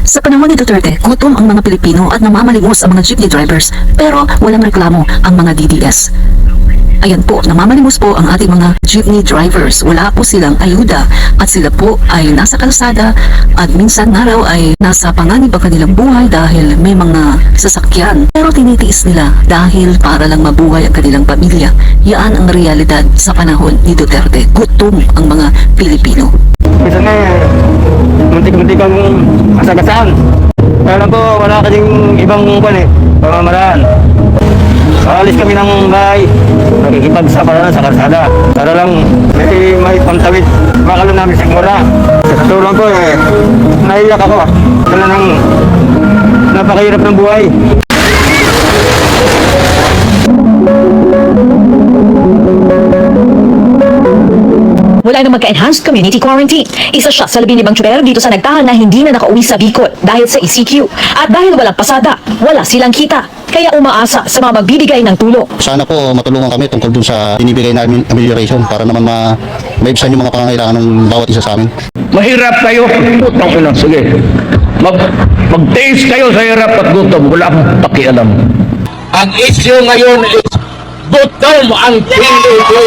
Sa panahon ni Duterte, gutom ang mga Pilipino at namamalimos ang mga jeepney drivers pero walang reklamo ang mga DDS. Ayan po, namamalimos po ang ating mga jeepney drivers. Wala po silang ayuda at sila po ay nasa kalsada at minsan nga raw ay nasa panganib ang kanilang buhay dahil may mga sasakyan. Pero tinitiis nila dahil para lang mabuhay ang kanilang pamilya. Yan ang realidad sa panahon ni Duterte. Gutom ang mga Pilipino. Minsan muntik-muntik kang masagasaan. Kaya lang po, wala kasing ibang pamamaraan. Alis kami ng bahay, nakikipagsapalaran sa kalsada. Para lang may pantawid. Makalo namin sigmura. Sa tulong ko naiyak ako. Dala ng napakahirap ng buhay. Mula nang magka-enhanced community quarantine, isa siya sa 15 tsuper dito sa nagtahan na hindi na nakauwi sa Bicol dahil sa ECQ. At dahil walang pasada, wala silang kita. Kaya umaasa sa mga magbibigay ng tulong. Sana po matulungan kami tungkol dun sa binibigay namin amelioration para naman maibsan yung mga pangangailangan ng bawat isa sa amin. Mahirap kayo. Putang ina, sige. Mag-taste kayo sa hirap at gutom. Wala akong pakialam. Ang issue ngayon is gutom ang Pilipino.